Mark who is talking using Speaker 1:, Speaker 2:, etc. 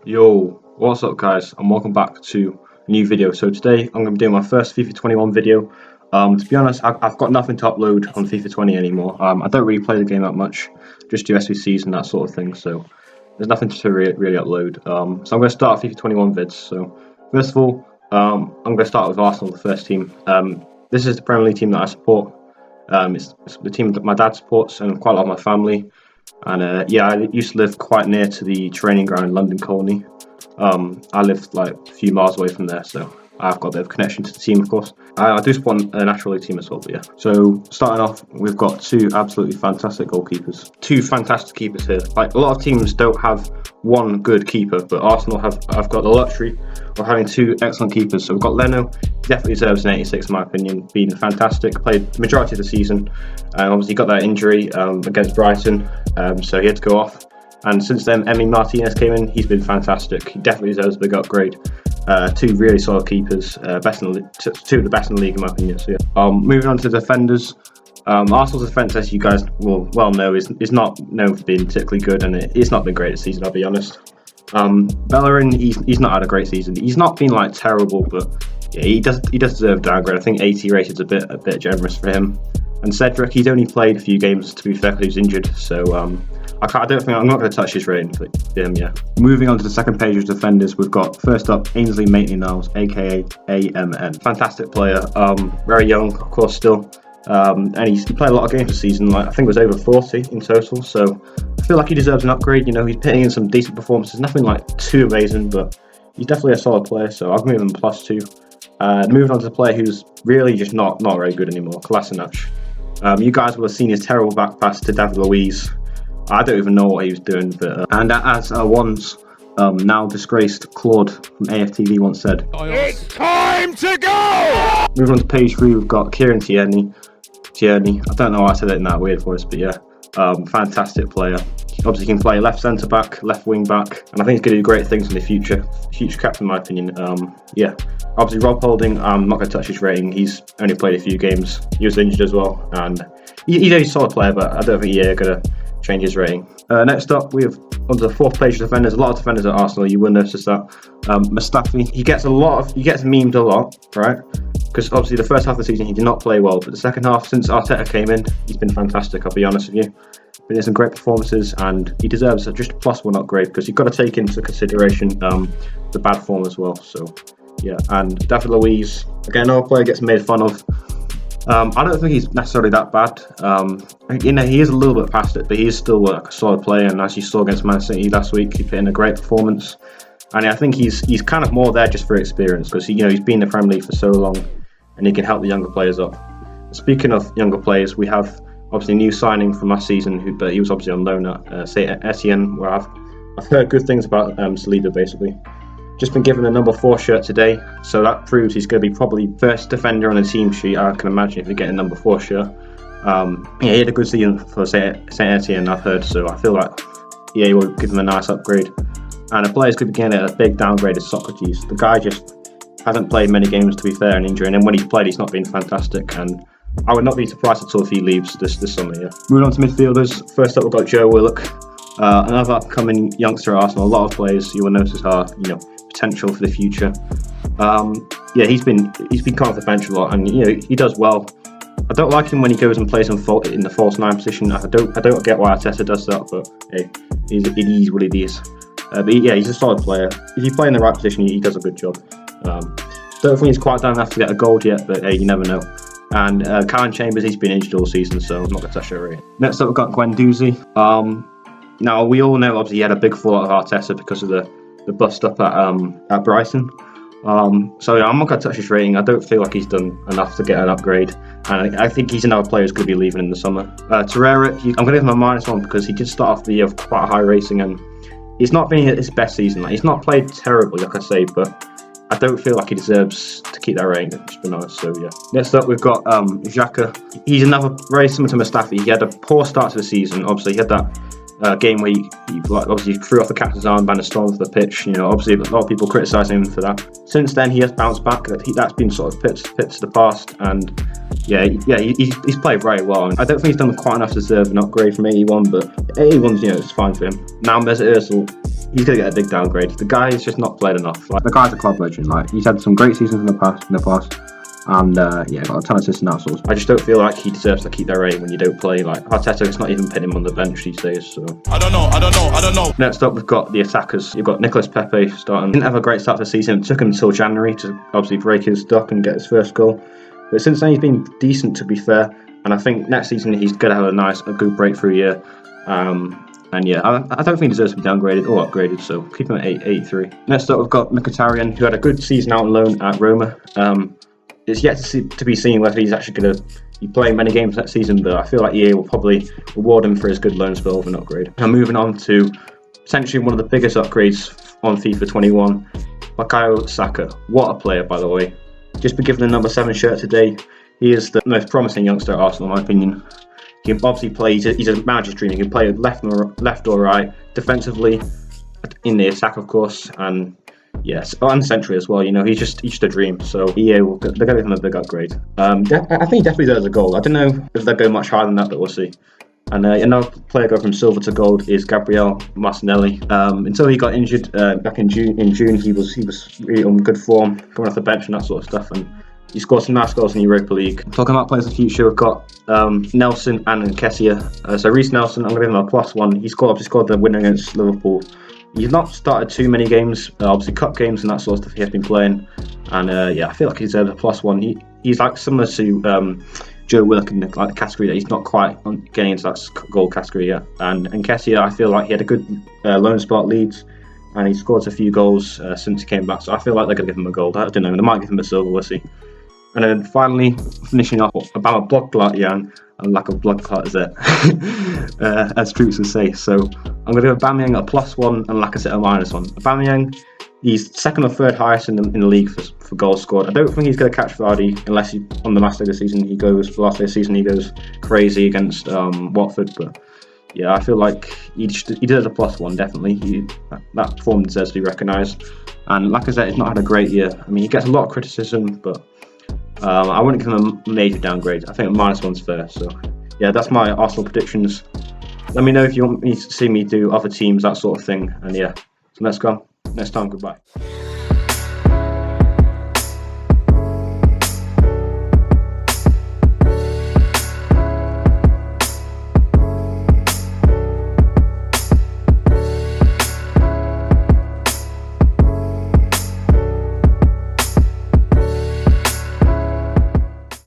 Speaker 1: Yo, what's up guys, and welcome back to a new video. So today I'm going to be doing my first FIFA 21 video. To be honest, I've got nothing to upload on FIFA 20 anymore. I don't really play the game that much, just do SBCs and that sort of thing, so there's nothing to really upload. So I'm going to start FIFA 21 vids. So first of all, I'm going to start with Arsenal, the first team. This is the Premier League team that I support. It's the team that my dad supports and quite a lot of my family. And yeah, I used to live quite near to the training ground in London Colney. I lived like a few miles away from there, so I've got a bit of connection to the team, of course. I do support a National League team as well, but yeah. So starting off, we've got two absolutely fantastic goalkeepers. Two fantastic keepers here. Like, a lot of teams don't have one good keeper, but Arsenal have got the luxury of having two excellent keepers. So we've got Lemme, definitely deserves an 86 in my opinion, been fantastic, played the majority of the season. Obviously got that injury against Brighton, so he had to go off. And since then, Martinelli came in, he's been fantastic. He definitely deserves a big upgrade. Two really solid keepers, two of the best in the league in my opinion. So yeah. Moving on to defenders. Arsenal's defence, as you guys will well know, is not known for being particularly good, and it's not been great this season, I'll be honest. Bellerin, he's not had a great season. He's not been like terrible, but yeah, he does deserve a downgrade. I think 80 rated is a bit generous for him. And Cedric, he's only played a few games, to be fair, because he was injured. So I'm not going to touch his rating for him. Yeah. Moving on to the second page of defenders, we've got first up Ainsley Maitland-Niles, aka AMN. Fantastic player. Very young, of course, still. And he played a lot of games this season. Like, I think it was over 40 in total. So I feel like he deserves an upgrade. You know, he's putting in some decent performances. Nothing like too amazing, but he's definitely a solid player. So I'll give him +2. Moving on to the player who's really just not very good anymore, Kolasinac. You guys will have seen his terrible back pass to David Luiz. I don't even know what he was doing, but and as once now disgraced Claude from AFTV once said, "It's time to go!" Moving on to page 3, we've got Kieran Tierney. I don't know why I said it in that weird voice, but yeah, fantastic player. Obviously, he can play left centre back, left wing back, and I think he's going to do great things in the future. Future captain, in my opinion. Yeah. Obviously, Rob Holding, I'm not going to touch his rating. He's only played a few games. He was injured as well, and he's a solid player, but I don't think he's going to change his rating. Next up, we have onto the fourth page of defenders. A lot of defenders at Arsenal, you will notice that. Mustafi, he gets memed a lot, right? Because obviously the first half of the season he did not play well, but the second half, since Arteta came in, he's been fantastic. I'll be honest with you. Been in some great performances, and he deserves just a +1 upgrade because you've got to take into consideration the bad form as well. So yeah, and David Luiz, again, another player gets made fun of. I don't think he's necessarily that bad. You know, he is a little bit past it, but he is still like a solid player. And as you saw against Man City last week, he put in a great performance. And I think he's kind of more there just for experience because he's been in the Premier League for so long, and he can help the younger players up. Speaking of younger players, we have obviously a new signing from last season, but he was obviously on loan at St Etienne, where I've heard good things about Saliba basically. Just been given a number 4 shirt today, so that proves he's going to be probably first defender on the team sheet, I can imagine, if you get a number 4 shirt. Yeah, he had a good season for St Etienne, I've heard, so I feel like he will give him a nice upgrade. And a player's going to be getting a big downgrade is Socrates. The guy just hasn't played many games, to be fair, and injury, and then when he's played, he's not been fantastic, and I would not be surprised at all if he leaves this summer. Yeah. Moving on to midfielders. First up, we've got Joe Willock, another upcoming youngster at Arsenal. A lot of players you will notice are potential for the future. Yeah, he's been coming off the bench a lot, and he does well. I don't like him when he goes and plays in the false 9 position. I don't get why Arteta does that, but hey, it is what it is. But yeah, he's a solid player. If you play in the right position, he does a good job. Don't think he's quite done enough to get a goal yet, but hey, you never know. And Karen Chambers, he's been injured all season, so I'm not going to touch that rating. Next up, we've got Guendouzi. Now, we all know, obviously, he had a big fallout of Arteta because of the bust up at Brighton. So yeah, I'm not going to touch his rating. I don't feel like he's done enough to get an upgrade, and I think he's another player who's going to be leaving in the summer. Torreira, I'm going to give him a -1 because he did start off the year with quite a high rating, and he's not been his best season. Like, he's not played terribly, like I say, but I don't feel like he deserves to keep that rating, to be honest. So yeah. Next up, we've got Xhaka. He's another very similar to Mustafi. He had a poor start to the season. Obviously, he had that game where he obviously threw off the captain's armband and stormed for the pitch. Obviously, a lot of people criticising him for that. Since then, he has bounced back. That's been sort of put to the past, and he's played very well. I don't think he's done quite enough to deserve an upgrade from 81, but 81's, it's fine for him. Now Mesut Ozil, he's gonna get a big downgrade. The guy's just not played enough. Like, the guy's a club legend. Like, he's had some great seasons in the past, and got a ton of assists and that sort of. I just don't feel like he deserves to keep that rate when you don't play. Like, Arteta's not even putting him on the bench these days. So I don't know. Next up, we've got the attackers. You've got Nicolas Pepe starting. Didn't have a great start to the season. It took him until January to obviously break his duck and get his first goal. But since then, he's been decent, to be fair. And I think next season he's gonna have a good breakthrough year. And yeah, I don't think he deserves to be downgraded or upgraded, so keep him at 83. Next up, we've got Mkhitaryan, who had a good season out on loan at Roma. It's yet to be seen whether he's actually going to be playing many games next season, but I feel like EA will probably reward him for his good loan spell with an upgrade. Now moving on to potentially one of the biggest upgrades on FIFA 21, Bukayo Saka. What a player, by the way. Just been given the number 7 shirt today. He is the most promising youngster at Arsenal, in my opinion. He can obviously play, he's a manager's dream. He can play left or right, defensively, in the attack, of course, and yes, and centrally as well. He's just a dream. So EA they're going to give him a big upgrade. I think he definitely deserves a gold. I don't know if they'll go much higher than that, but we'll see. And another player go from silver to gold is Gabriel Martinelli. Until he got injured back in June, he was really on good form, coming off the bench and that sort of stuff. And he scored some nice goals in the Europa League. Talking about players of the future, we've got Nelson and Nketiah. So Reece Nelson, I'm going to give him a +1. He scored the winner against Liverpool. He's not started too many games, obviously cup games and that sort of stuff he has been playing. And I feel like he deserves a +1. He's like similar to Joe Willock in the category that he's not quite getting into that goal category yet. And Nketiah, I feel like he had a good loan spot at Leeds, and he scored a few goals since he came back. So I feel like they're going to give him a gold. I don't know, they might give him a silver, we'll see. And then finally, finishing off, about a blood clot, Jan, and lack of blood clot is it, as troops would say. So I'm going to give Aubameyang a +1 and Lacazette a -1. Aubameyang, he's second or third highest in the league for goals scored. I don't think he's going to catch Vardy unless on the last day of the season he goes crazy against Watford. But yeah, I feel like he deserves a +1 definitely. That form deserves to be recognised. And Lacazette has not had a great year. I mean, he gets a lot of criticism, but I wouldn't give him a major downgrade. I think a -1's fair. So yeah, that's my Arsenal predictions. Let me know if you want me to see me do other teams, that sort of thing. And yeah, so let's go. Next time, goodbye.